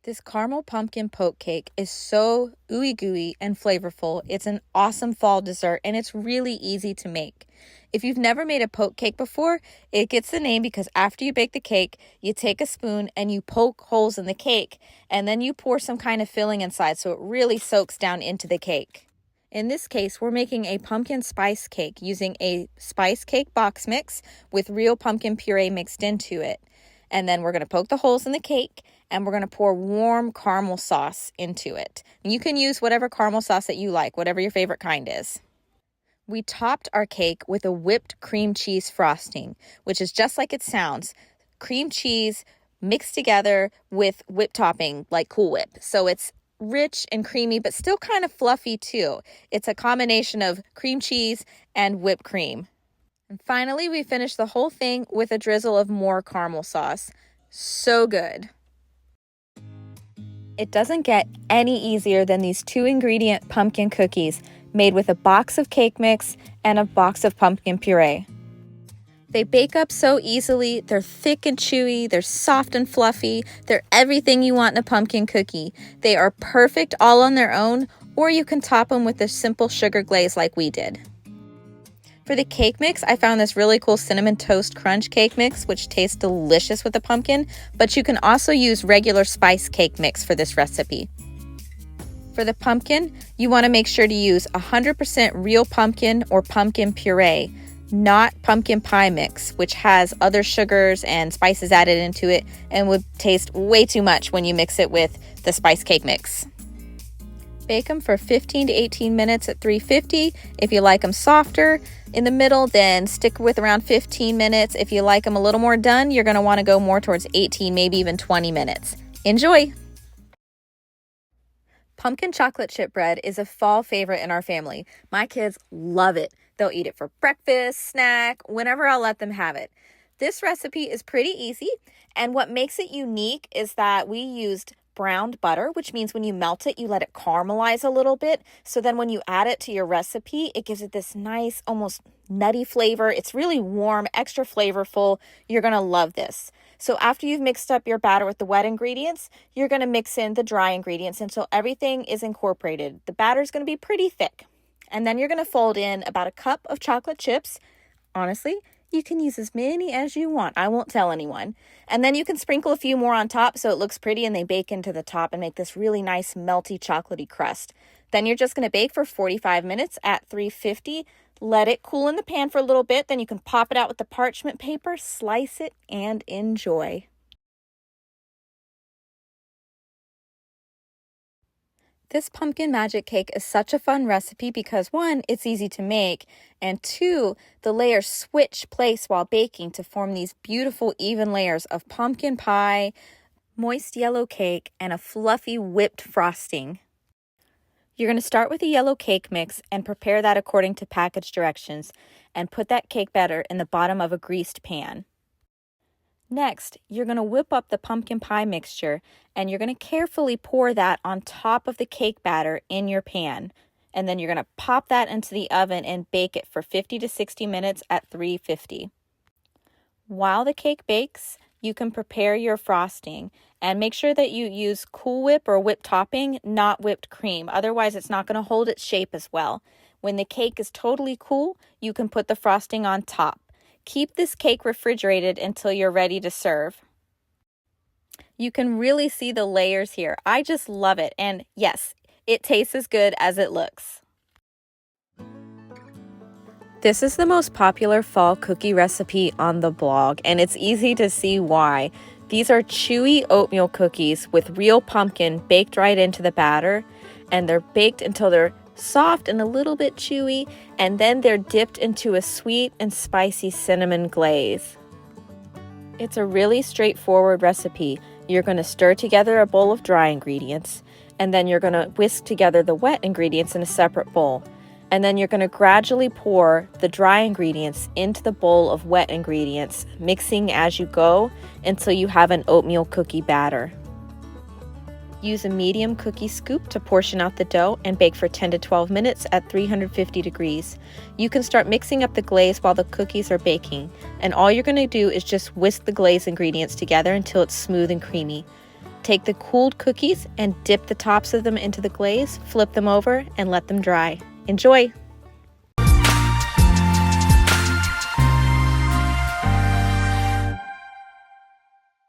This caramel pumpkin poke cake is so ooey gooey and flavorful. It's an awesome fall dessert and it's really easy to make. If you've never made a poke cake before, it gets the name because after you bake the cake, you take a spoon and you poke holes in the cake and then you pour some kind of filling inside so it really soaks down into the cake. In this case, we're making a pumpkin spice cake using a spice cake box mix with real pumpkin puree mixed into it. And then we're going to poke the holes in the cake and we're going to pour warm caramel sauce into it. You can use whatever caramel sauce that you like, whatever your favorite kind is. We topped our cake with a whipped cream cheese frosting, which is just like it sounds. Cream cheese mixed together with whipped topping like Cool Whip. So it's rich and creamy, but still kind of fluffy too. It's a combination of cream cheese and whipped cream. And finally, we finished the whole thing with a drizzle of more caramel sauce. So good. It doesn't get any easier than these 2-ingredient pumpkin cookies made with a box of cake mix and a box of pumpkin puree. They bake up so easily. They're thick and chewy. They're soft and fluffy. They're everything you want in a pumpkin cookie. They are perfect all on their own, or you can top them with a simple sugar glaze like we did. For the cake mix, I found this really cool cinnamon toast crunch cake mix, which tastes delicious with the pumpkin, but you can also use regular spice cake mix for this recipe. For the pumpkin, you want to make sure to use 100% real pumpkin or pumpkin puree, not pumpkin pie mix, which has other sugars and spices added into it and would taste way too much when you mix it with the spice cake mix. Bake them for 15 to 18 minutes at 350. If you like them softer in the middle, then stick with around 15 minutes. If you like them a little more done, you're going to want to go more towards 18, maybe even 20 minutes. Enjoy! Pumpkin chocolate chip bread is a fall favorite in our family. My kids love it. They'll eat it for breakfast, snack, whenever I'll let them have it. This recipe is pretty easy, and what makes it unique is that we used browned butter, which means when you melt it, you let it caramelize a little bit. So then when you add it to your recipe, it gives it this nice, almost nutty flavor. It's really warm, extra flavorful. You're going to love this. So after you've mixed up your batter with the wet ingredients, you're going to mix in the dry ingredients until everything is incorporated. The batter is going to be pretty thick. And then you're going to fold in about a cup of chocolate chips. Honestly, you can use as many as you want. I won't tell anyone. And then you can sprinkle a few more on top so it looks pretty and they bake into the top and make this really nice melty chocolatey crust. Then you're just going to bake for 45 minutes at 350. Let it cool in the pan for a little bit. Then you can pop it out with the parchment paper, slice it, and enjoy. This pumpkin magic cake is such a fun recipe because 1, it's easy to make, and 2, the layers switch place while baking to form these beautiful even layers of pumpkin pie, moist yellow cake, and a fluffy whipped frosting. You're going to start with a yellow cake mix and prepare that according to package directions and put that cake batter in the bottom of a greased pan. Next, you're going to whip up the pumpkin pie mixture and you're going to carefully pour that on top of the cake batter in your pan. And then you're going to pop that into the oven and bake it for 50 to 60 minutes at 350. While the cake bakes, you can prepare your frosting and make sure that you use Cool Whip or whipped topping, not whipped cream. Otherwise, it's not going to hold its shape as well. When the cake is totally cool, you can put the frosting on top. Keep this cake refrigerated until you're ready to serve. You can really see the layers here. I just love it. And yes, it tastes as good as it looks. This is the most popular fall cookie recipe on the blog, and it's easy to see why. These are chewy oatmeal cookies with real pumpkin baked right into the batter, and they're baked until they're soft and a little bit chewy, and then they're dipped into a sweet and spicy cinnamon glaze. It's a really straightforward recipe. You're going to stir together a bowl of dry ingredients, and then you're going to whisk together the wet ingredients in a separate bowl. And then you're going to gradually pour the dry ingredients into the bowl of wet ingredients, mixing as you go until you have an oatmeal cookie batter. Use a medium cookie scoop to portion out the dough and bake for 10 to 12 minutes at 350 degrees. You can start mixing up the glaze while the cookies are baking, and all you're going to do is just whisk the glaze ingredients together until it's smooth and creamy. Take the cooled cookies and dip the tops of them into the glaze, flip them over, and let them dry. Enjoy!